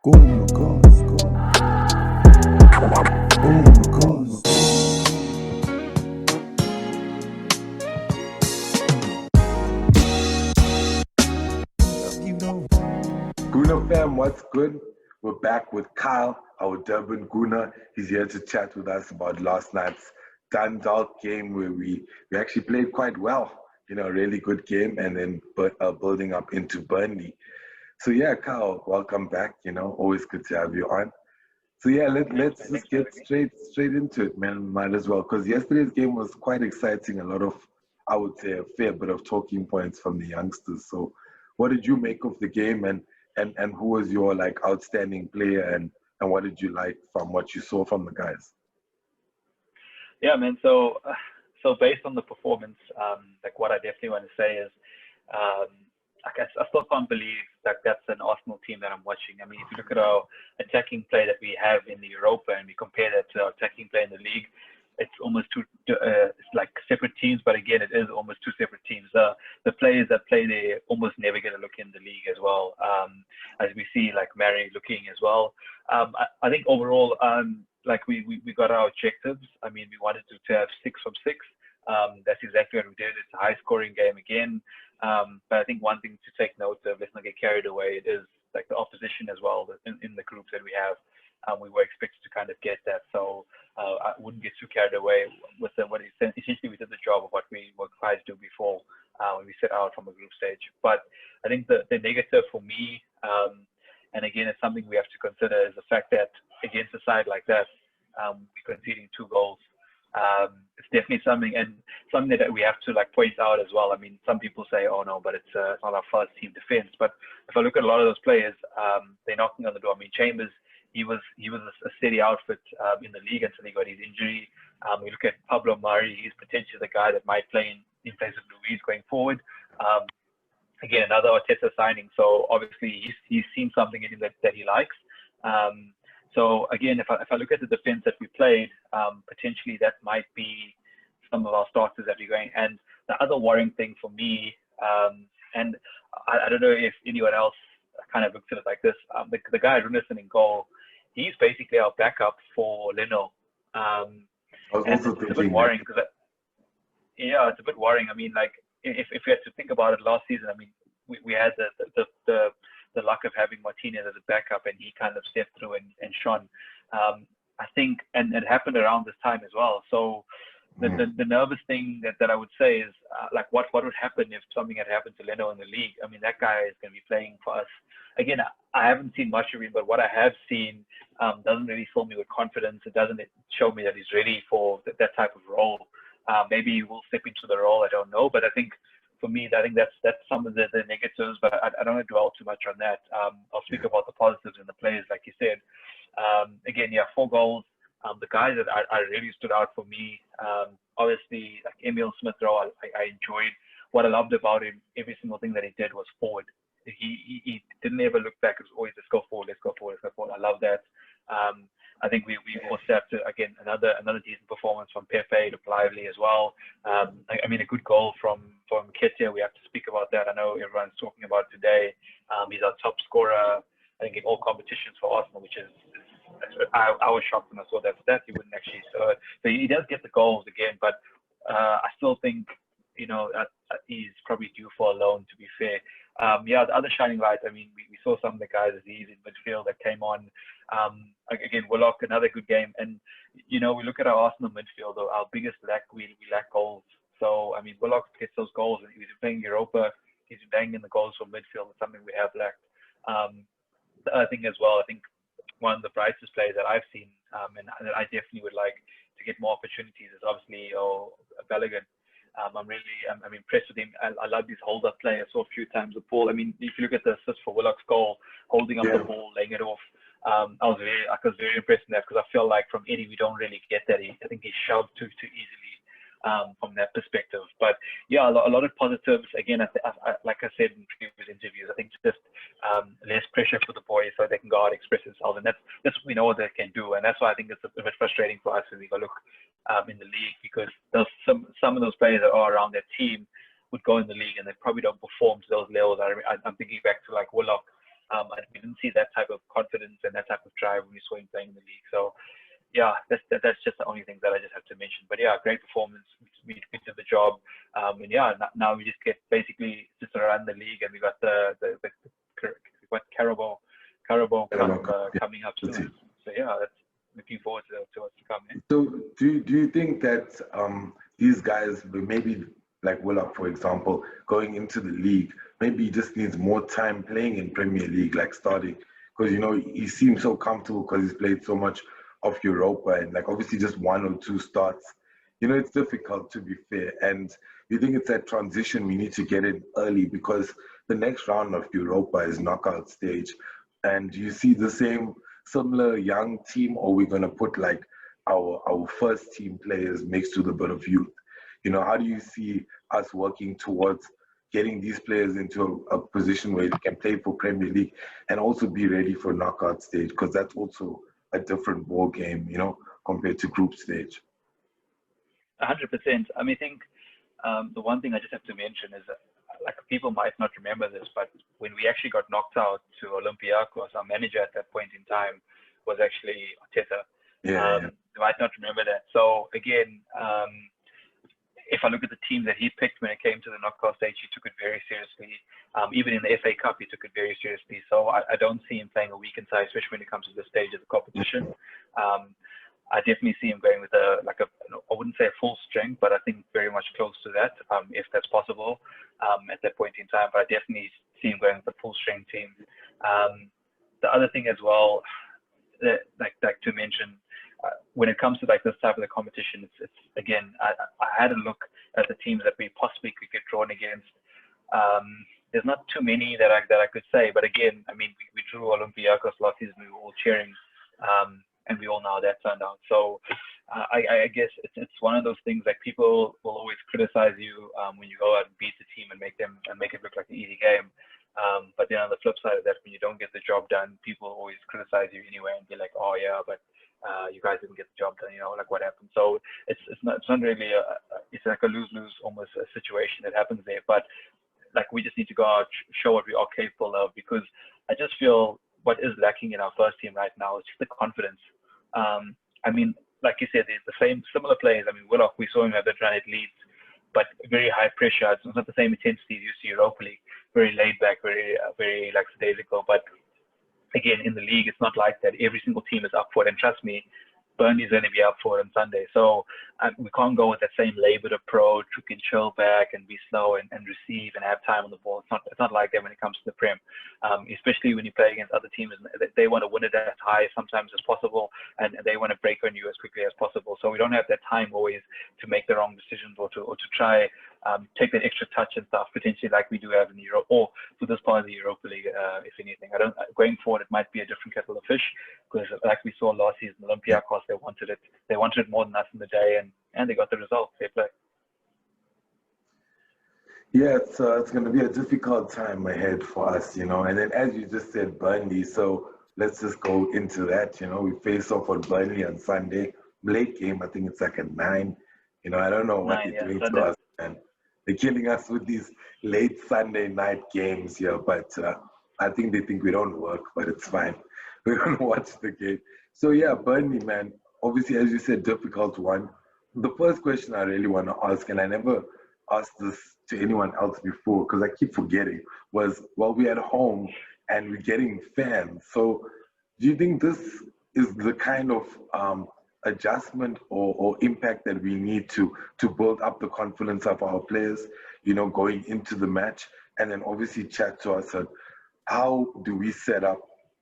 Gooner comes, Gooner comes. Gooner fam, what's good? We're back with Kyle, our Durban Gooner. He's here to chat with us about last night's Dundalk game where we actually played quite well. A really good game, and then building up into Burnley. So yeah, Kyle, welcome back. Always good to have you on. So yeah, let's just get straight into it, man. Might as well, because yesterday's game was quite exciting. A lot of, I would say, a fair bit of talking points from the youngsters. So, what did you make of the game, and who was your like outstanding player, and what did you like from what you saw from the guys? Yeah, man. So based on the performance, like what I definitely want to say is, um, I still can't believe that that's an Arsenal team that I'm watching. I mean, if you look at our attacking play that we have in the Europa and we compare that to our attacking play in the league, it's almost it's like separate teams. But again, it is almost two separate teams. The players that play there almost never get a look in the league as well. As we see, like Mary looking as well. I think overall, like we got our objectives. I mean, we wanted to have 6 from 6. That's exactly what we did. It's a high scoring game again. But I think one thing to take note of, let's not get carried away, it is like the opposition as well in the groups that we have. We were expected to kind of get that. So I wouldn't get too carried away with what essentially we did the job of what we were trying to do before when we set out from a group stage. But I think the negative for me, and again, it's something we have to consider, is the fact that against a side like that, we're conceding 2 goals. It's definitely something that we have to like point out as well. I mean, some people say, "Oh no, but it's not our first team defense." But if I look at a lot of those players, they're knocking on the door. I mean, Chambers, he was a steady outfit in the league until he got his injury. We look at Pablo Mari; he's potentially the guy that might play in place of Luis going forward. Again, another Arteta signing. So obviously he's seen something in him that he likes. So again, if I look at the defense that we played, potentially that might be some of our starters that we're going. And the other worrying thing for me, and I don't know if anyone else kind of looks at it like this, the guy Runnison in goal, he's basically our backup for Leno. I was And also it's a bit thinking worrying because, yeah, it's a bit worrying. I mean, like if we had to think about it last season, I mean, we had the luck of having Martinez as a backup, and he kind of stepped through and shone. I think, and it happened around this time as well. So the nervous thing that I would say is like what would happen if something had happened to Leno in the league? I mean, that guy is going to be playing for us. Again, I haven't seen much of him, but what I have seen doesn't really fill me with confidence. It doesn't show me that he's ready for that type of role. Maybe he will step into the role. I don't know, but I think for me, I think that's some of the negatives, but I don't want to dwell too much on that. I'll speak about the positives and the players, like you said. Again, yeah, 4 goals. The guys that I really stood out for me, obviously, like Emil Smith Rowe, I enjoyed. What I loved about him, every single thing that he did was forward. He didn't ever look back. It was always, let's go forward, let's go forward, let's go forward. I love that. I think we also have to, again, another decent performance from Pepe, looked lively as well. I mean, a good goal from Ketia. We have to speak about that. I know everyone's talking about it today. He's our top scorer, I think, in all competitions for Arsenal, which is I was shocked when I saw that he wouldn't actually. So he does get the goals again, but I still think he's probably due for a loan, to be fair. Yeah, the other shining light, I mean, we saw some of the guys as he's in midfield that came on. Again, Willock, another good game. And, we look at our Arsenal midfield, our biggest lack, we lack goals. So, I mean, Willock gets those goals, and he's playing Europa. He's banging the goals from midfield. It's something we have lacked. The other thing as well, I think one of the brightest players that I've seen, and I definitely would like to get more opportunities, is obviously Balogun. I'm impressed with him. I love his hold-up play. I saw a few times with Paul. I mean, if you look at the assist for Willock's goal, holding up the ball, laying it off, I was very impressed in that, because I feel like from Eddie we don't really get that. I think he's shoved too easily from that perspective. But yeah, a lot of positives. Again, like I said in previous interviews, I think just less pressure for the boys so they can go out and express themselves, and that's we know what they can do, and that's why I think it's a bit frustrating for us when we go look in the league, because some of those players that are around their team would go in the league and they probably don't perform to those levels. I'm thinking back to like Willock. We didn't see that type of confidence drive when we saw him playing in the league. So yeah, that's just the only thing that I just have to mention. But yeah, great performance. We did the job, and yeah, now we just get basically just around the league, and we got we got Carabao Cup coming up soon. So yeah, that's looking forward to what's to come. So do you think that these guys maybe like Willock, for example, going into the league, maybe he just needs more time playing in Premier League, like starting, because he seems so comfortable because he's played so much of Europa and like obviously just one or two starts. It's difficult, to be fair. And you think it's that transition we need to get in early because the next round of Europa is knockout stage. And do you see the same similar young team, or we're going to put like our first team players mixed with a bit of youth? How do you see us working towards getting these players into a position where they can play for Premier League and also be ready for knockout stage? Because that's also a different ball game, compared to group stage. 100%. I think the one thing I just have to mention is that, like, people might not remember this, but when we actually got knocked out to Olympiacos, our manager at that point in time was actually Arteta. Yeah. You might not remember that. So again, if I look at the team that he picked when it came to the knockout stage, he took it very seriously. Even in the FA Cup, he took it very seriously. So I don't see him playing a weakened side, especially when it comes to this stage of the competition. I definitely see him going with I wouldn't say a full strength, but I think very much close to that, if that's possible at that point in time. But I definitely see him going with a full strength team. The other thing as well, like to mention, when it comes to like this type of the competition, it's again, I had a look at the teams that we possibly could get drawn against. There's not too many that I could say, but again, we drew Olympiacos last season. We were all cheering, and we all know how that turned out. So I guess it's one of those things, like, people will always criticize you when you go out and beat the team and make it look like an easy game. But then on the flip side of that, when you don't get the job done, people always criticize you anyway and be like, oh yeah, but you guys didn't get the job done, like what happened. So it's not really it's like a lose-lose almost a situation that happens there. But like, we just need to go out, show what we are capable of, because I just feel what is lacking in our first team right now is just the confidence. Like you said, the similar players. Willock, we saw him have that run at Leeds, but very high pressure. It's not the same intensity as you see Europa League. Very laid back, very lackadaisical. But again, in the league, it's not like that. Every single team is up for it, and trust me, Burnley's going to be up for it on Sunday. So we can't go with that same labored approach. We can chill back and be slow and receive and have time on the ball. It's not like that when it comes to the Prem, especially when you play against other teams. They want to win it as high sometimes as possible, and they want to break on you as quickly as possible. So we don't have that time always to make the wrong decisions or to try take that extra touch and stuff, potentially, like we do have in Europe, or for this part of the Europa League, if anything. Going forward, it might be a different kettle of fish, because like we saw last season, Olympiacos, they wanted it more than us in the day, and they got the result. Fair play. Yeah, it's going to be a difficult time ahead for us, and then, as you just said, Burnley, so let's just go into that. We face off on Burnley on Sunday, late game. I think it's like at 9. I don't know what they're doing to us, man. They're killing us with these late Sunday night games here, but I think they think we don't work, but it's fine. We're going to watch the game. So yeah, Burnley, man, obviously, as you said, difficult one. The first question I really want to ask, and I never asked this to anyone else before because I keep forgetting, was, well, we're at home and we're getting fans. So do you think this is the kind of adjustment or impact that we need to build up the confidence of our players, going into the match? And then obviously chat to us on how do we set up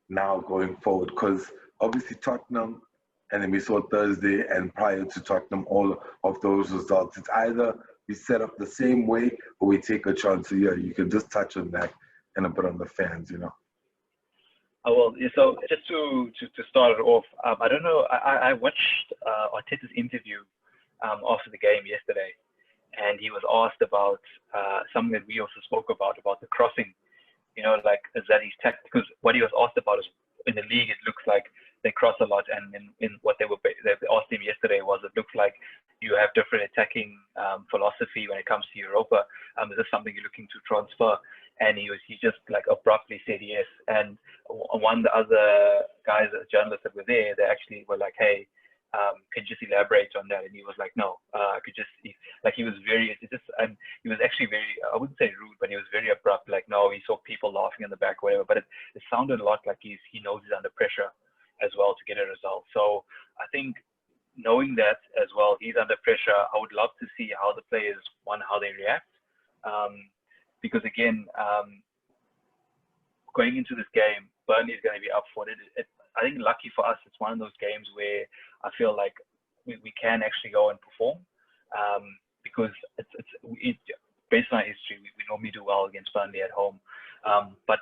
now going forward? Because obviously Tottenham, and then we saw Thursday, and prior to Tottenham, all of those results, it's either we set up the same way or we take a chance. So yeah, you can just touch on that and a bit on the fans, Well, so just to start it off, I don't know, I watched Arteta's interview after the game yesterday, and he was asked about something that we also spoke about the crossing. Like, is that his tactic? Because what he was asked about is, in the league, it looks like they cross a lot, and in what they asked him yesterday was, it looks like you have different attacking philosophy when it comes to Europa. Is this something you're looking to transfer? And he just like abruptly said yes. And one of the other guys, journalists that were there, they actually were like, hey, can you just elaborate on that? And he was like, no, I could just, he was very, and he was actually very, I wouldn't say rude, but he was very abrupt, like, no, he saw people laughing in the back, whatever, but it sounded a lot like he knows he's under pressure as well to get a result. So I think knowing that as well, he's under pressure, I would love to see how the players, how they react. Because again, going into this game, Burnley is going to be up for it. I think lucky for us, it's one of those games where I feel like we can actually go and perform, because it's based on our history, we normally do well against Burnley at home. But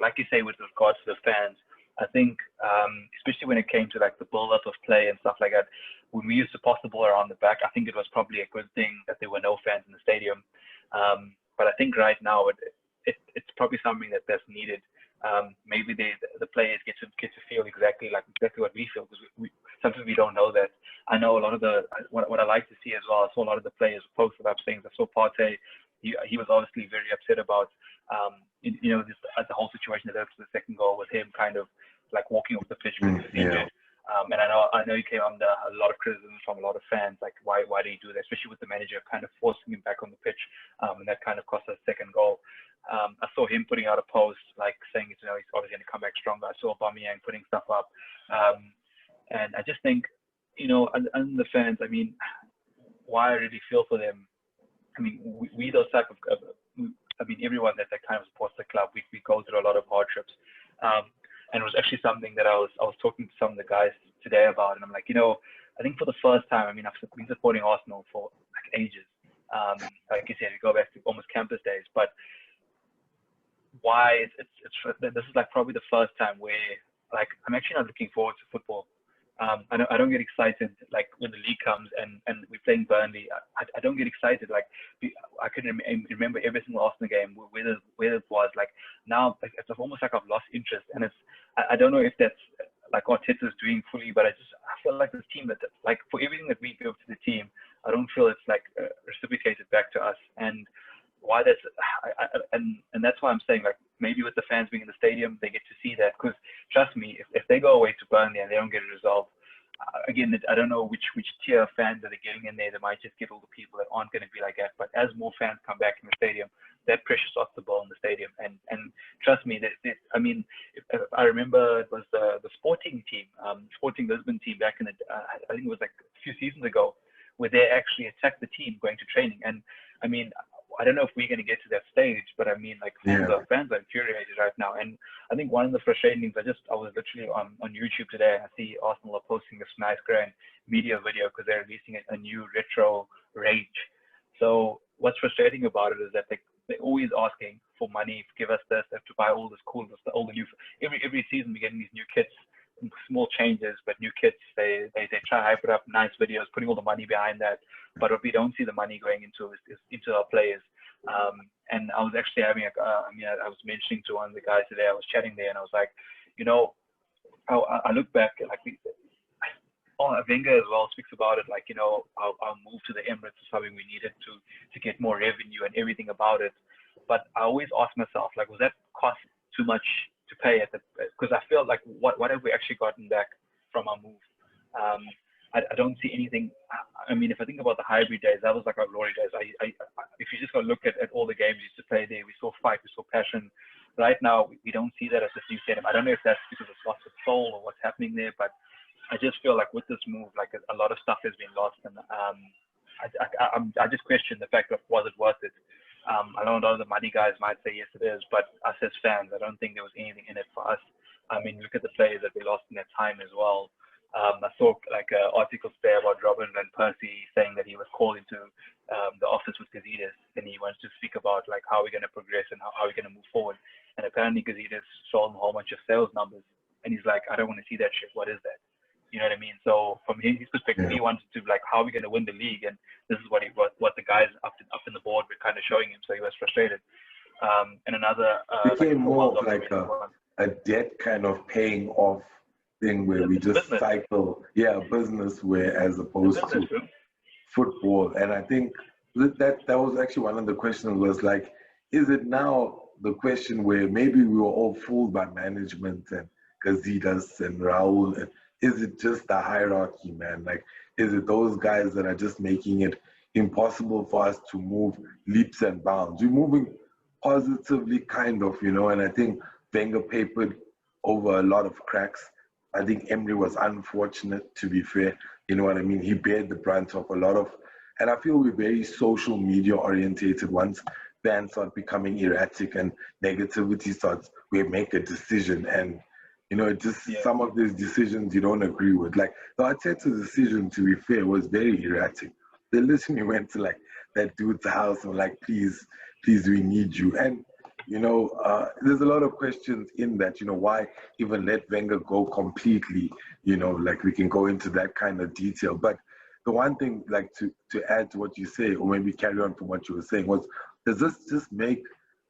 like you say, with regards to the fans, I think especially when it came to like the build-up of play and stuff like that, when we used to pass the ball around the back, I think it was probably a good thing that there were no fans in the stadium. But I think right now it's probably something that's needed. Maybe the players get to feel exactly what we feel, because sometimes we don't know that. I know a lot of what I like to see as well. I saw a lot of the players posted up saying that. So Partey, he was obviously very upset about this, the whole situation that led to the second goal, with him kind of like walking off the pitch because he was injured. And I know he came under a lot of criticism from a lot of fans, like why did he do that, especially with the manager kind of forcing him back on the pitch, and that kind of cost us second goal. I saw him putting out a post like saying he's obviously going to come back stronger. I saw Aubameyang putting stuff up, and I just think, and the fans, I mean, why I really feel for them. I mean, we those type of I mean, everyone that kind of supports the club, we go through a lot of hardships. And it was actually something that I was talking to some of the guys today about, and I'm like, I think for the first time, I mean, I've been supporting Arsenal for like ages. Like you said, we go back to almost campus days, but why this is like probably the first time where like I'm actually not looking forward to football. I don't get excited like when the league comes and we're playing Burnley. I don't get excited. Like I couldn't remember every single Arsenal game where it was. Like now it's almost like I've lost interest, and I don't know if that's like Arteta is doing fully, but I feel like this team that like for everything that we give to the team, I don't feel it's like reciprocated back to us. And why that's and that's why I'm saying like maybe with the fans being in the stadium, they get to see that, because trust me, if they go away to Burnley and they don't get a result, again, I don't know which tier of fans that are getting in there. They might just get all the people that aren't going to be like that. But as more fans come back in the stadium, that pressure starts to build in the stadium. And trust me, I mean, if I remember it was the Sporting team, Sporting Lisbon team back in I think it was like a few seasons ago, where they actually attacked the team going to training. And I mean, I don't know if we're going to get to that stage, but I mean, like the fans are infuriated right now. And I think one of the frustrating things, I was literally on YouTube today, and I see Arsenal are posting this nice grand media video because they're releasing a new retro Rage. So what's frustrating about it is that they're always asking for money, give us this, they have to buy all this cool, all the new. Every season we're getting these new kits, small changes, but new kits. They try to hype it up, nice videos, putting all the money behind that. But what we don't see the money going into is into our players. And I was actually having I was mentioning to one of the guys today, I was chatting there, and I was like, I look back at like Wenger as well speaks about it, like, our move to the Emirates is something we needed to get more revenue and everything about it. But I always ask myself, like, was that cost too much to pay because I feel like what have we actually gotten back from our move? I don't see anything. I mean, if I think about the hybrid days, that was like our glory days. If you just go look at all the games we used to play there, we saw fight, we saw passion. Right now, we don't see that at this new stadium. I don't know if that's because it's lost its soul or what's happening there, but I just feel like with this move, like a lot of stuff has been lost, and I just question the fact of was it worth it. I know a lot of the money guys might say yes it is, but us as fans, I don't think there was anything in it for us. I mean, look at the players that we lost in that time as well. I saw like articles there about Robin van Persie saying that he was called into the office with Gazidis, and he wants to speak about like how we're going to progress and how we're going to move forward. And apparently Gazidis showed him a whole bunch of sales numbers, and he's like, I don't want to see that shit. What is that? You know what I mean? So from his perspective, he wanted to like, how are we going to win the league? And this is what the guys up in the board were kind of showing him. So he was frustrated. And another became more of like a debt kind of paying off thing where we just business. cycle, business, where as opposed to football. And I think that was actually one of the questions was like, is it now the question where maybe we were all fooled by management and Gazidis and Raul? And is it just the hierarchy, man? Like, is it those guys that are just making it impossible for us to move leaps and bounds? We're moving positively, kind of, and I think Wenger papered over a lot of cracks. I think Emery was unfortunate, to be fair. You know what I mean? He bared the brunt of a lot of, and I feel we're very social media orientated. Once fans start becoming erratic and negativity starts, we make a decision, and it just some of these decisions you don't agree with. Like the Arteta decision, to be fair, was very erratic. They literally went to like that dude's house and like, please, please, we need you. And there's a lot of questions in that. Why even let Wenger go completely? Like we can go into that kind of detail. But the one thing, like to add to what you say, or maybe carry on from what you were saying, was does this just make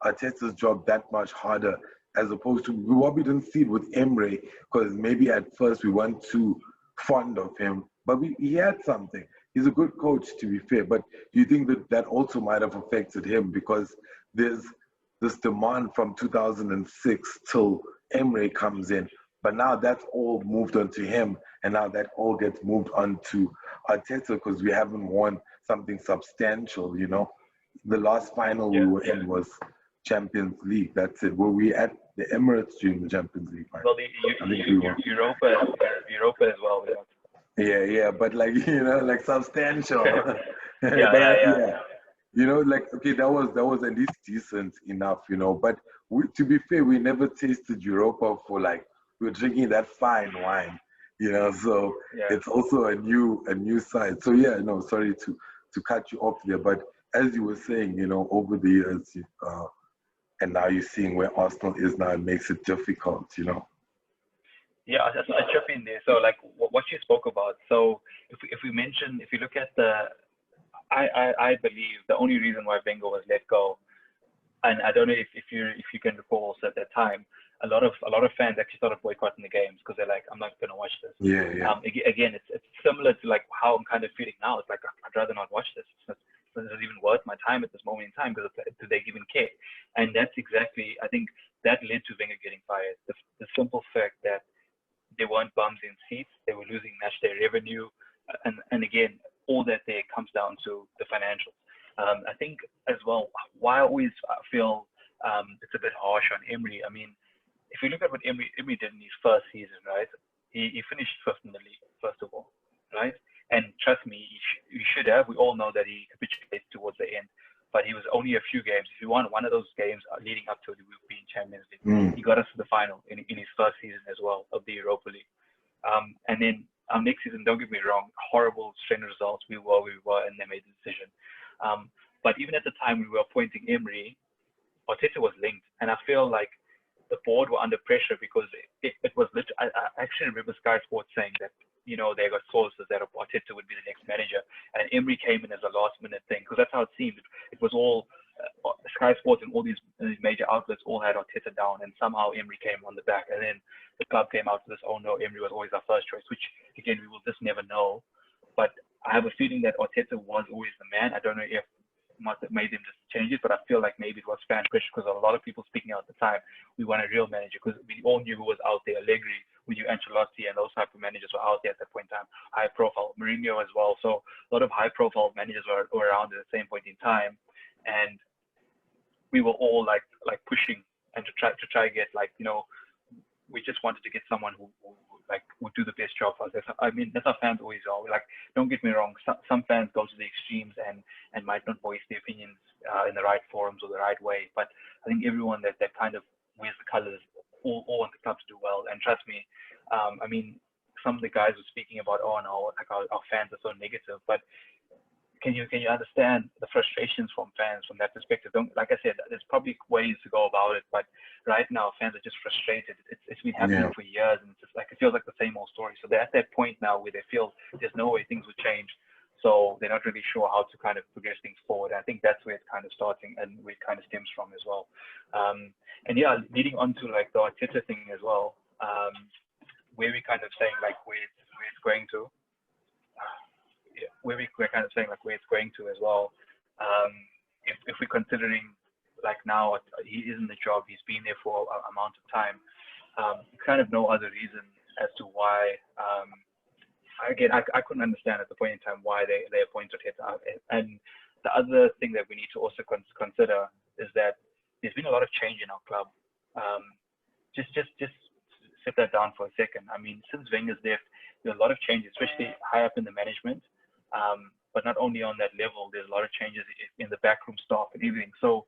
Arteta's job that much harder as opposed to what we didn't see it with Emre, because maybe at first we weren't too fond of him, but he had something. He's a good coach, to be fair, but do you think that also might have affected him because there's this demand from 2006 till Emre comes in, but now that's all moved on to him, and now that all gets moved on to Arteta because we haven't won something substantial, The last final we were in was Champions League. That's it. Were we at the Emirates during the Champions League final? Well, I think we won. Europa as well. Yeah, but like like substantial. Yeah. Like okay, that was at least decent enough, But to be fair, we never tasted Europa for like we were drinking that fine wine, So it's also a new side. So yeah, no, sorry to cut you off there, but as you were saying, over the years, and now you're seeing where Arsenal is now, it makes it difficult, Yeah, I jump in there. So, like what you spoke about. So, if you look at I believe the only reason why Wenger was let go, and I don't know if you can recall also at that time, a lot of fans actually started boycotting the games because they're like, I'm not going to watch this. Yeah. Again, it's similar to like how I'm kind of feeling now. It's like I'd rather not watch this. It's not even worth my time at this moment in time because do they even care? And that's exactly, I think that led to Wenger getting fired. The simple fact that they weren't bums in seats. They were losing match day revenue. And again, all that there comes down to the financials. I think as well, why I always feel it's a bit harsh on Emery. I mean, if you look at what Emery did in his first season, right? He finished fifth in the league, first of all, right? And trust me, he should have. We all know that he capitulated towards the end. But he was only a few games. If he won one of those games leading up to it, we would be in Champions League. He got us to the final in his first season as well of the Europa League. And then our next season, don't get me wrong, horrible string of results. We were, and they made the decision. But even at the time we were appointing Emery, Arteta was linked. And I feel like the board were under pressure because it was literally, I actually remember Sky Sports saying that, they got sources that Arteta would be the next manager. And Emery came in as a last minute thing because that's how it seemed. It was all Sky Sports and all these major outlets all had Arteta down, and somehow Emery came on the back. And then the club came out with this, oh no, Emery was always our first choice, which again, we will just never know. But I have a feeling that Arteta was always the man. I don't know if must have made them just change it, but I feel like maybe it was fan pressure because a lot of people speaking out at the time, we want a real manager because we all knew who was out there. Allegri, we knew Ancelotti, and those type of managers were out there at that point in time. High profile, Mourinho as well. So a lot of high profile managers were around at the same point in time, and we were all like pushing and to try get we just wanted to get someone who would do the best job for us. I mean, that's how fans always are. Like, don't get me wrong. Some fans go to the extremes and might not voice their opinions in the right forums or the right way. But I think everyone that kind of wears the colors all want the club to do well. And trust me, I mean, some of the guys were speaking about, oh no, like our fans are so negative. But can you understand the frustrations from fans from that perspective? Like I said, there's probably ways to go about it, but right now fans are just frustrated. It's been happening for years, and it's just like it feels like the same old story. So they're at that point now where they feel there's no way things will change. So they're not really sure how to kind of progress things forward. I think that's where it's kind of starting and where it kind of stems from as well. And yeah, leading on to like the Arteta thing as well, where we kind of saying like where it's going to. Where we're kind of saying like where it's going to as well. If we're considering like now he is in the job, he's been there for an amount of time. Kind of no other reason as to why. Again, I couldn't understand at the point in time why they appointed Arteta. And the other thing that we need to also consider is that there's been a lot of change in our club. Just sit that down for a second. I mean, since Wenger's left, there's a lot of changes, especially high up in the management. But not only on that level, there's a lot of changes in the backroom staff and everything. So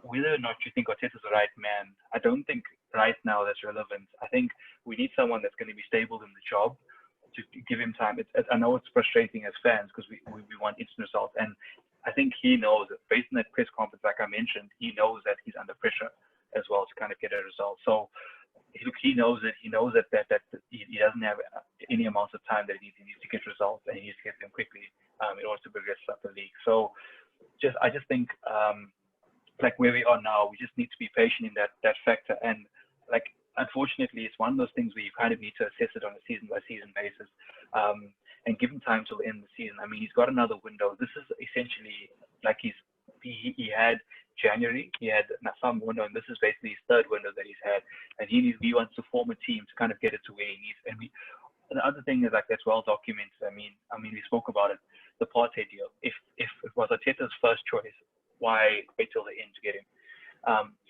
whether or not you think Arteta's the right man, I don't think right now that's relevant. I think we need someone that's going to be stable in the job, to give him time. I know it's frustrating as fans because we want instant results, and I think he knows that based on that press conference, like I mentioned, he knows that he's under pressure as well to kind of get a result. So he knows it. He knows that he doesn't have any amounts of time that he needs to get results, and he needs to get them quickly in order to progress up the league. So I just think like where we are now, we just need to be patient in that factor. And like, unfortunately, it's one of those things where you kind of need to assess it on a season-by-season basis, and give him time till the end of the season. I mean, he's got another window. This is essentially like he had January, he had some window, and this is basically his third window that he's had. And he wants to form a team to kind of get it to where he needs. And the other thing is, like, that's well documented. I mean, we spoke about it, the Partey deal. If it was Arteta's first choice, why wait till the end to get him?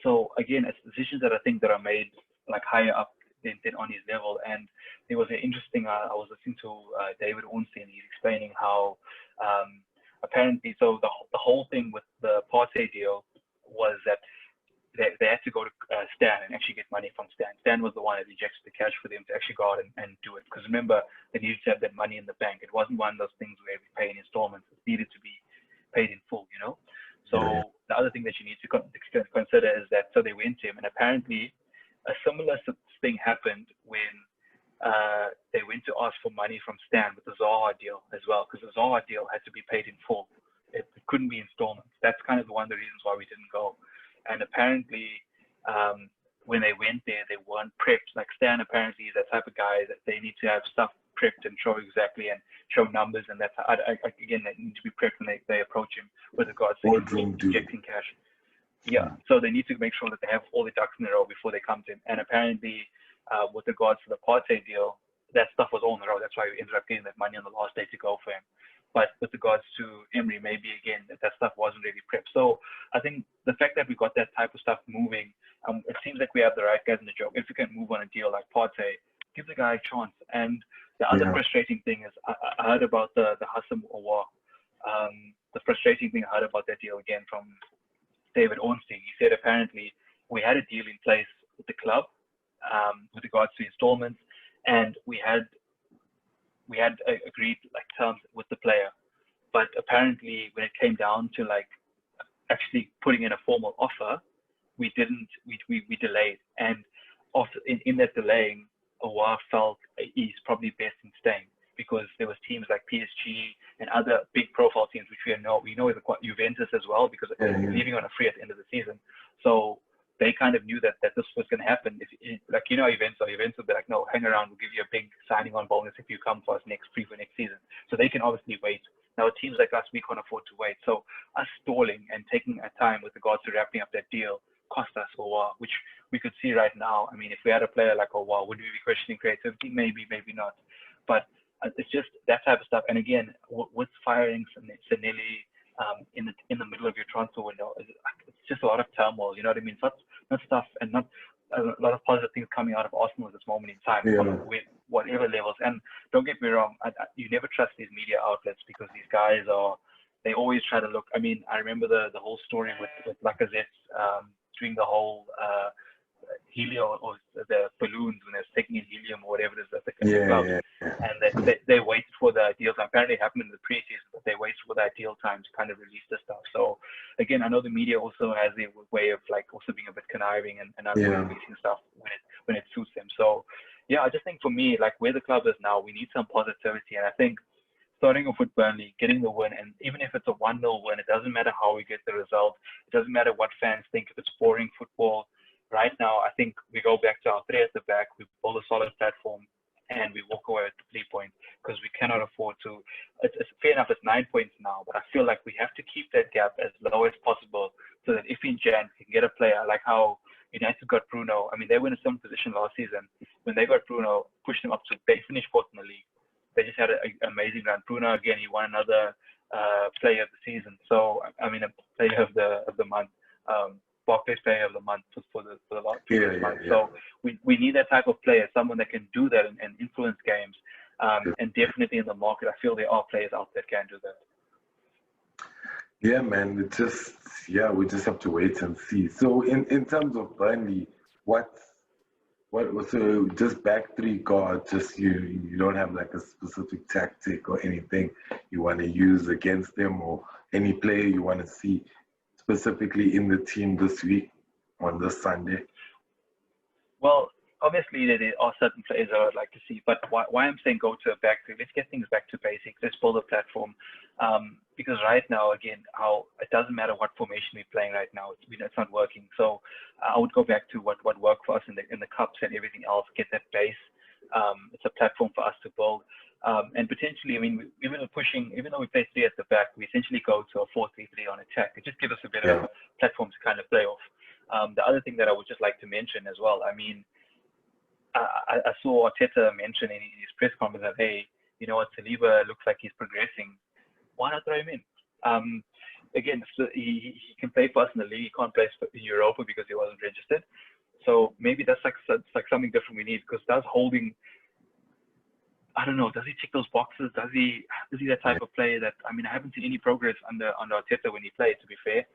So again, it's decisions that I think that are made like higher up than on his level. And there was an interesting, I was listening to David Ornstein. He's explaining how apparently, so the whole thing with the Partey deal was that they had to go to Stan and actually get money from Stan. Stan was the one that ejected the cash for them to actually go out and do it. Because remember, they needed to have that money in the bank. It wasn't one of those things where we pay in installments. It needed to be paid in full, you know? So the other thing that you need to consider is that, so they went to him, and apparently a similar thing happened when they went to ask for money from Stan with the Zaha deal as well, because the Zaha deal had to be paid in full. It couldn't be installments. That's kind of one of the reasons why we didn't go. And apparently, when they went there, they weren't prepped. Like, Stan apparently is that type of guy that they need to have stuff prepped and show exactly and show numbers, and that's again, they need to be prepped when they approach him with regards to injecting cash. Yeah, so they need to make sure that they have all the ducks in a row before they come to him. And apparently, with regards to the Partey deal, that stuff was all in a row. That's why we ended up getting that money on the last day to go for him. But with regards to Emery, maybe again, that stuff wasn't really prepped. So I think the fact that we got that type of stuff moving, it seems like we have the right guys in the job. If we can move on a deal like Partey, give the guy a chance. And the other frustrating thing is, I heard about the Hassam Awar. The frustrating thing I heard about that deal again from David Ornstein. He said apparently we had a deal in place with the club with regards to installments, and we had agreed like terms with the player, but apparently when it came down to like actually putting in a formal offer, we delayed, and also in that delaying, Awar felt he's probably best in staying, because there was teams like PSG and other big profile teams which we know is Juventus as well, because they're leaving on a free at the end of the season. So they kind of knew that this was going to happen. Like, you know, Juventus will be like, no, hang around, we'll give you a big signing on bonus if you come for us free for next season. So they can obviously wait. Now, teams like us, we can't afford to wait. So us stalling and taking our time with regards to wrapping up that deal cost us Awar, which we could see right now. I mean, if we had a player like Awar, would we be questioning creativity? Maybe, maybe not. But it's just that type of stuff. And again, with firing Sanelli in the middle of your transfer window, it's just a lot of turmoil. You know what I mean? It's not stuff, and not a lot of positive things coming out of Arsenal at this moment in time, with whatever levels. And don't get me wrong, you never trust these media outlets, because these guys they always try to look. I mean, I remember the whole story with Lacazette doing the whole helium, or the balloons when they're taking in helium or whatever it is at the club. And they waited for the ideal time. Apparently it happened in the preseason, but they waited for the ideal time to kind of release this stuff. So again, I know the media also has a way of like also being a bit conniving and releasing stuff when it suits them. So yeah, I just think for me, like where the club is now, we need some positivity. And I think starting off with Burnley, getting the win, and even if it's a 1-0 win, it doesn't matter how we get the result. It doesn't matter what fans think, if it's boring football. Right now, I think we go back to our three at the back, we build a solid platform, and we walk away with the 3 points, because we cannot afford to. It's fair enough, it's 9 points now, but I feel like we have to keep that gap as low as possible, so that if in Jan we can get a player like how United got Bruno. I mean, they were in a similar position last season. When they got Bruno, pushed them up to, they finished fourth in the league. They just had an amazing run. Bruno, again, he won another player of the season. So, I mean, a player of the month. Barclays player of the month for the last previous month. So we need that type of player, someone that can do that and influence games. And definitely in the market, I feel there are players out there that can do that. Yeah, man. We just have to wait and see. So in terms of Burnley, so just back three guard, just you don't have like a specific tactic or anything you want to use against them, or any player you want to see specifically in the team this week on this Sunday? Well, obviously there are certain players that I'd like to see, but why I'm saying go to a back three, let's get things back to basics. Let's build a platform. Because right now, again, it doesn't matter what formation we're playing right now. It's not working. So I would go back to what worked for us in the cups and everything else. Get that base. It's a platform for us to build. And potentially, I mean, even though we play three at the back, we essentially go to a 4-3-3 on attack. It just gives us a bit of a platform to kind of play off. The other thing that I would just like to mention as well, I mean, I saw Arteta mention in his press conference that, hey, you know what, Saliba looks like he's progressing. Why not throw him in? Again, he can play for us in the league. He can't play in Europa because he wasn't registered. So maybe that's like something different we need, because does Holding, I don't know, does he tick those boxes? Is he that type of player that, I mean, I haven't seen any progress under Arteta when he played, to be fair.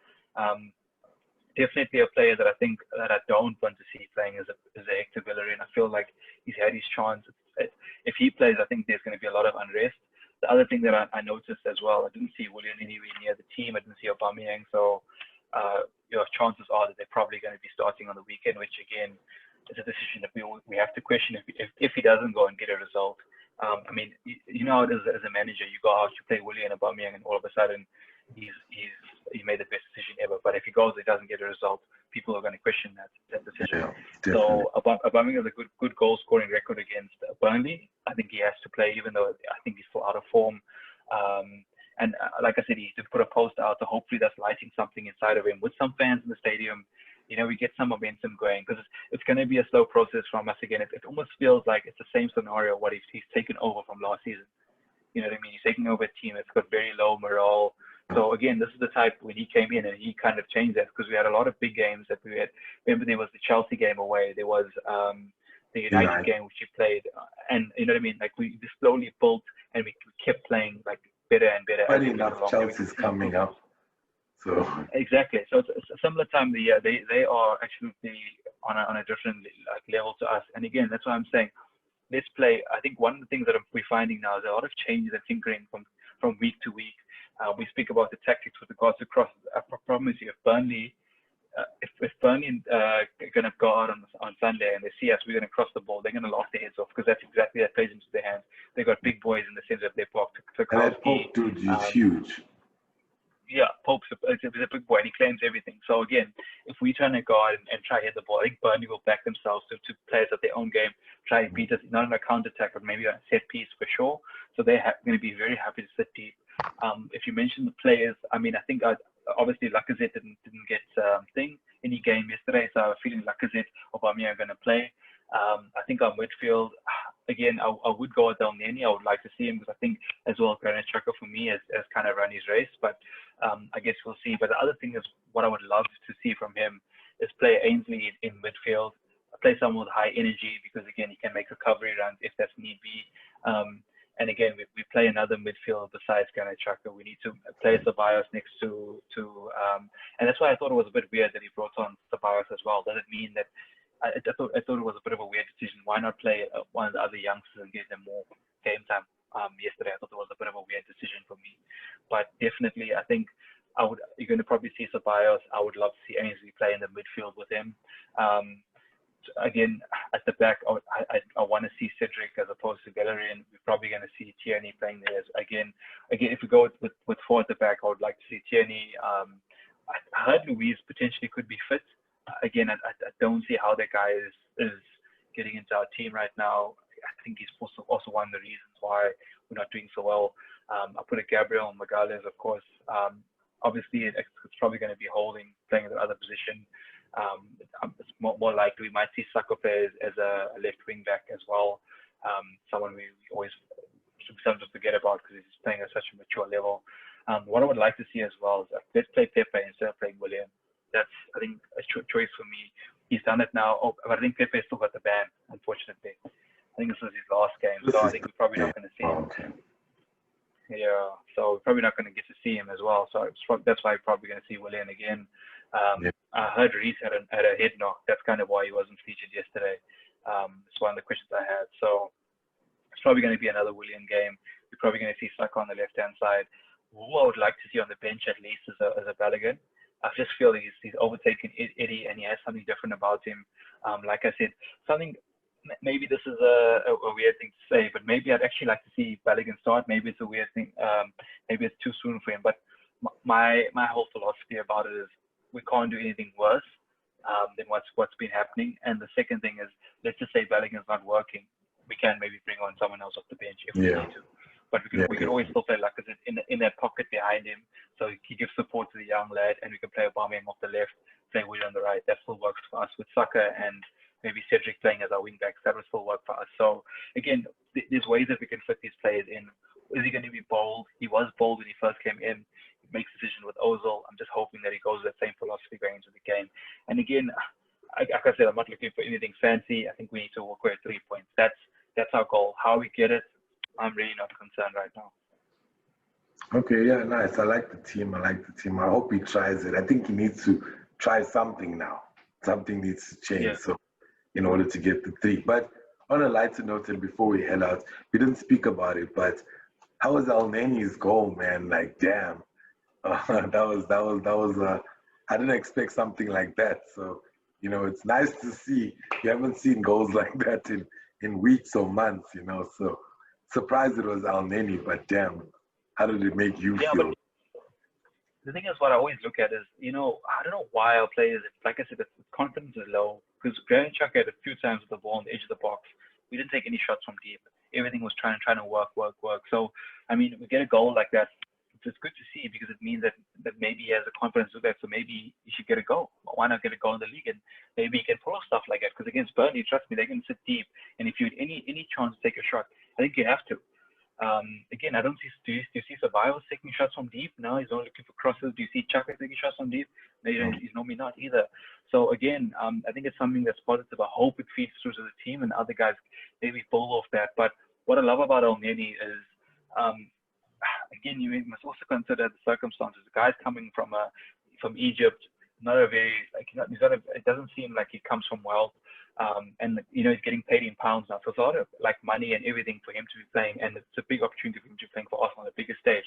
Definitely a player that I think that I don't want to see playing as a Hector Bellerin. I feel like he's had his chance. If he plays, I think there's going to be a lot of unrest. The other thing that I noticed as well, I didn't see Willian anywhere near the team. I didn't see Aubameyang. So, chances are that they're probably going to be starting on the weekend, which again is a decision that we have to question if he doesn't go and get a result. I mean, you know, as a manager, you go out, you play Willian and Aubameyang, and all of a sudden he made the best decision ever. But if he goes, he doesn't get a result, people are going to question that decision. Yeah, so Aubameyang has a good goal scoring record against Burnley. I think he has to play, even though I think he's still out of form. And like I said, he did put a post out, so hopefully that's lighting something inside of him. With some fans in the stadium, you know, we get some momentum going, because it's going to be a slow process from us again. It almost feels like it's the same scenario what he's taken over from last season. You know what I mean? He's taking over a team that's got very low morale. So again, this is the type when he came in and he kind of changed that, because we had a lot of big games that we had. Remember, there was the Chelsea game away. There was the United game which he played, and you know what I mean. Like we slowly built and we kept playing like better and better. Funny enough, Chelsea's coming up. So exactly. So it's a similar time of the year. They are absolutely on a different like level to us. And again, that's why I'm saying let's play. I think one of the things that we're finding now is a lot of changes and tinkering from week to week. We speak about the tactics with regards to cross. I promise you, if Burnley are going to go out on Sunday and they see us, we're going to cross the ball, they're going to laugh their heads off, because that's exactly that plays into their hands. They've got big boys in the sense of their park. And that Pope dude is huge. Yeah, Pope's a big boy and he claims everything. So again, if we try to go out and try to hit the ball, I think Burnley will back themselves to play us at their own game, try to beat us, not on a counter-attack, but maybe on a set piece for sure. So they're going to be very happy to sit deep. If you mention the players, I mean, I think obviously Lacazette didn't get any game yesterday, so I have a feeling Lacazette or Aubameyang are going to play. I think our midfield, again, I would go with Del Neni. I would like to see him, because I think as well Granit Xhaka for me has kind of run his race, but I guess we'll see. But the other thing is, what I would love to see from him is play Ainsley in midfield, play someone with high energy, because again, he can make recovery runs if that's need be. And again, we play another midfield besides Granit Xhaka. We need to play Ceballos next to and that's why I thought it was a bit weird that he brought on Ceballos as well. Does it mean that I thought it was a bit of a weird decision? Why not play one of the other youngsters and give them more game time? Yesterday, I thought it was a bit of a weird decision for me. But definitely, I think you're going to probably see Ceballos. I would love to see Ainsley play in the midfield with him. Again, at the back, I want to see Cedric as opposed to Bellerin. We're probably going to see Tierney playing there. Again, if we go with four at the back, I would like to see Tierney. I heard Luiz potentially could be fit. Again, I don't see how that guy is getting into our team right now. I think he's also one of the reasons why we're not doing so well. I put a Gabriel Magalhaes, of course. Obviously, it's probably going to be Holding, playing the other position. It's more likely we might see Saka play as a left wing back as well. Someone we always sometimes forget about because he's playing at such a mature level. What I would like to see as well is let's play Pepe instead of playing William. That's, I think, a choice for me. He's done it now. Oh, but I think Pepe's still got the ban, unfortunately. I think this was his last game, so I think we're probably not going to see him. Okay. Yeah, so we're probably not going to get to see him as well. So that's why we're probably going to see Willian again. I heard Reece had a head knock. That's kind of why he wasn't featured yesterday. It's one of the questions I had. So it's probably going to be another Willian game. We're probably going to see Saka on the left-hand side. Who I would like to see on the bench at least is a Balogun. I just feel he's overtaken Eddie and he has something different about him. Like I said, maybe this is a weird thing to say, but maybe I'd actually like to see Balogun start. Maybe it's a weird thing. Maybe it's too soon for him. But my whole philosophy about it is we can't do anything worse than what's been happening. And the second thing is, let's just say Balogun's not working. We can maybe bring on someone else off the bench if we need to. But we can always still play Lacazette in that pocket behind him, so he gives support to the young lad, and we can play Aubameyang off the left, play Willian on the right. That still works for us with Saka and maybe Cedric playing as our wing backs. That will still work for us. So again, there's ways that we can fit these players in. Is he going to be bold? He was bold when he first came in. He makes a decision with Ozil. I'm just hoping that he goes with that same philosophy going into the game. And again, like I said, I'm not looking for anything fancy. I think we need to walk away with 3 points. That's our goal. How we get it, I'm really not concerned right now. Okay, yeah, nice. I like the team. I hope he tries it. I think he needs to try something now. Something needs to change so in order to get the 3. But on a lighter note, and before we head out, we didn't speak about it, but how was Elneny's goal, man? Like, damn. That was I didn't expect something like that. So, it's nice to see. You haven't seen goals like that in weeks or months, so surprised it was Elneny, but damn, how did it make you feel? But the thing is, what I always look at is, I don't know why our players, like I said, the confidence is low. Because Granit Xhaka had a few times with the ball on the edge of the box. We didn't take any shots from deep. Everything was trying to work. So, I mean, we get a goal like that. It's good to see because it means that maybe he has the confidence to do that. So maybe he should get a goal. Why not get a goal in the league? And maybe he can pull off stuff like that. Because against Burnley, trust me, they can sit deep. And if you had any chance to take a shot, I think you have to. Again, I don't see. Do you see Survivors taking shots from deep? No, he's only looking for crosses. Do you see Xhaka taking shots from deep? No, he's normally not either. So again, I think it's something that's positive. I hope it feeds through to the team and other guys maybe pull off that. But what I love about Elneny is, again, you must also consider the circumstances. The guy's coming from Egypt, not a very it doesn't seem like he comes from wealth. And he's getting paid in pounds now, so it's a lot of money and everything for him to be playing, and it's a big opportunity for him to be playing for Arsenal on the biggest stage.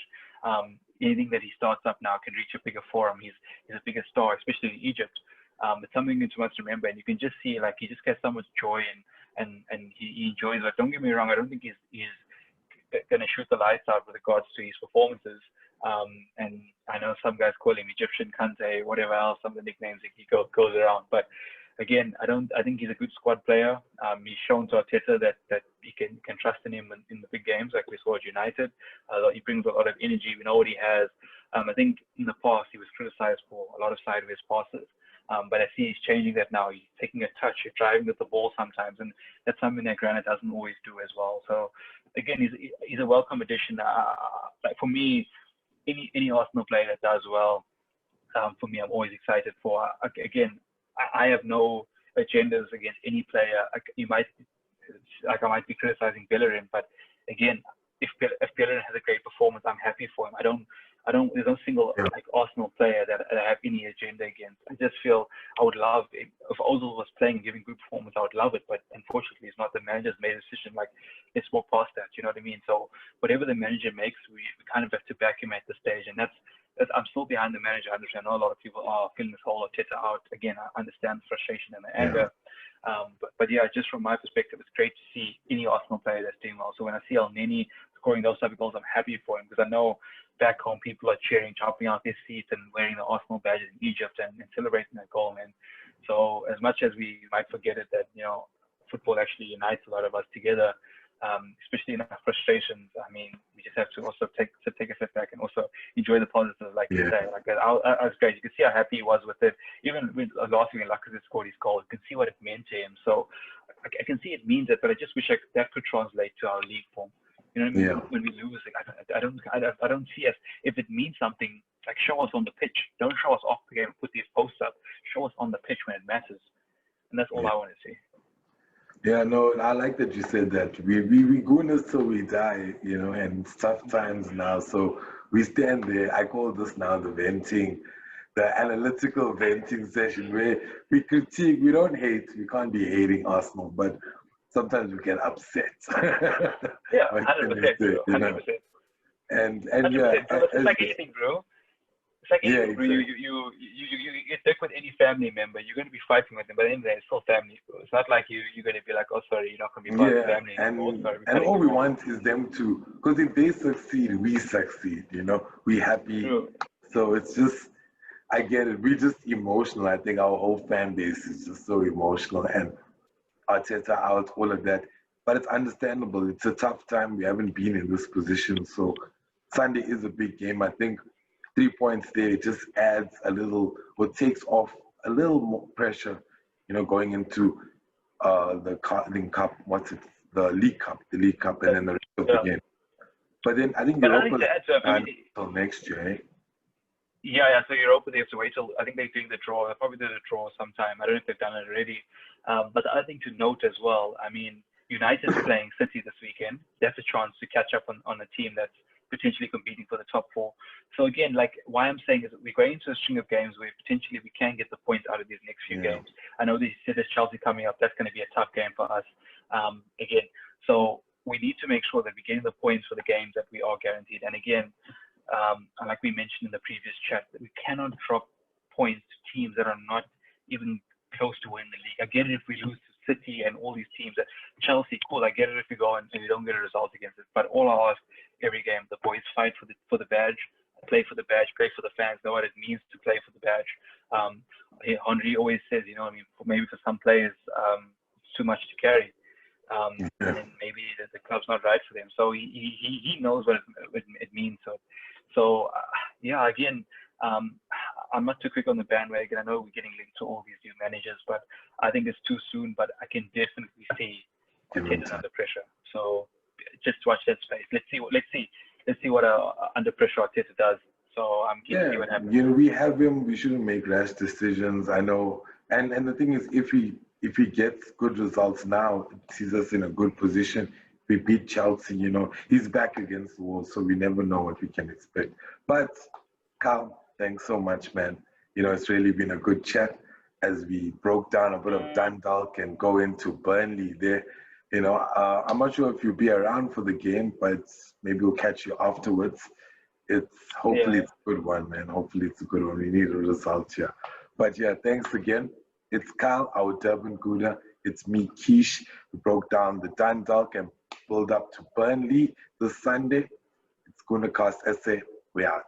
Anything that he starts up now can reach a bigger forum. He's a bigger star, especially in Egypt. It's something that you must remember, and you can just see he just gets so much joy and he enjoys it. Don't get me wrong, I don't think he's going to shoot the lights out with regards to his performances. And I know some guys call him Egyptian Kante, whatever else, some of the nicknames that he goes around, but again, I think he's a good squad player. He's shown to Arteta that he can trust in him in the big games, like we saw at United. He brings a lot of energy. We know what he has. I think in the past he was criticized for a lot of sideways passes, but I see he's changing that now. He's taking a touch, he's driving with the ball sometimes, and that's something that Granit doesn't always do as well. So again, he's a welcome addition. For me, any Arsenal player that does well, for me, I'm always excited for. Again, I have no agendas against any player. I might be criticizing Bellerin, but again, if Bellerin has a great performance, I'm happy for him. There's no single Arsenal player that I have any agenda against. I just feel I would love if Ozil was playing and giving good performance, I would love it. But unfortunately, it's not. The manager's made a decision. Let's walk past that. You know what I mean? So whatever the manager makes, we kind of have to back him at this stage, and that's I'm still behind the manager. I understand. I know a lot of people are feeling this whole Arteta out. Again, I understand the frustration and the anger. But yeah, just from my perspective, it's great to see any Arsenal player that's doing well. So when I see Elneny scoring those type of goals, I'm happy for him because I know back home people are cheering, chopping out their seats and wearing the Arsenal badges in Egypt and celebrating that goal, man. So as much as we might forget it, that football actually unites a lot of us together. especially in our frustrations. I mean, we just have to also take a step back and also enjoy the positives, like you say. Like that was great. You can see how happy he was with it. Even with last week when Lacazette scored his goal, you can see what it meant to him. So I can see it means it, but I just wish that could translate to our league form. You know what I mean? Yeah. When we lose, like, I don't see us. If it means something, like show us on the pitch. Don't show us off the game. Put these posts up. Show us on the pitch when it matters, and that's all I want to see. Yeah, no, I like that you said that. We Gooners till we die, you know, and it's tough times now. So we stand there. I call this now the analytical venting session where we critique. We don't hate. We can't be hating Arsenal, but sometimes we get upset. Yeah, What can you 100%, say, bro. you know? 100%. And 100%. yeah, Bro, it's like anything, bro. It's like Yeah, anything, bro. You get sick with any family member, you're going to be fighting with them, but at the end of the day, it's still family, bro. It's not like you're going to be like, oh, sorry, you're not going to be part of the family anymore. Sorry, and all we want is them to, because if they succeed, we succeed, you know, we happy. True. So it's just, I get it. We're just emotional. I think our whole fan base is just so emotional, and Arteta out, all of that. But it's understandable. It's a tough time. We haven't been in this position. So Sunday is a big game. I think 3 points there just adds a little, or takes off a little more pressure, you know, going into the Carling Cup, the League Cup, and then the rest of the game. But then I think But I Europa think to add to it, until next year, eh? Yeah. So Europa, they have to wait till, I think they're doing the draw. They'll probably do the draw sometime. I don't know if they've done it already. But the other thing to note as well, I mean, United's playing City this weekend. They have a chance to catch up on a team that's potentially competing for the top four. So again, like why I'm saying is that we're going into a string of games where potentially we can get the points out of these next few games. I know they said there's Chelsea coming up. That's going to be a tough game for us. Again, so we need to make sure that we're getting the points for the games that we are guaranteed. And again, like we mentioned in the previous chat, that we cannot drop points to teams that are not even close to winning the league. I get it if we lose to City and all these teams. Chelsea, cool. I get it if we go and we don't get a result against it. But all I ask every game, the boys fight for the badge, play for the badge, play for the fans, know what it means to play for the badge. Henry always says, you know, I mean, maybe for some players, it's too much to carry. And then maybe the club's not right for them. So he knows what it means. So yeah, again, I'm not too quick on the bandwagon. I know we're getting linked to all these new managers, but I think it's too soon. But I can definitely see Arteta's under pressure. So just watch that space. Let's see what under pressure Arteta does. So I'm keen to see what happens. You know, we have him. We shouldn't make rash decisions. I know. And the thing is, if he gets good results now, it sees us in a good position. If we beat Chelsea, you know, he's back against the wall, so we never know what we can expect. But Carl, thanks so much, man. You know, it's really been a good chat as we broke down a bit of Dundalk and go into Burnley there. You know, I'm not sure if you'll be around for the game, but maybe we'll catch you afterwards. Hopefully it's a good one, man. Hopefully it's a good one. We need a result here. But yeah, thanks again. It's Kyle, our Durban Gooner. It's me, Keish. We broke down the Dundalk and build up to Burnley this Sunday. It's Gooner Cast SA. We out.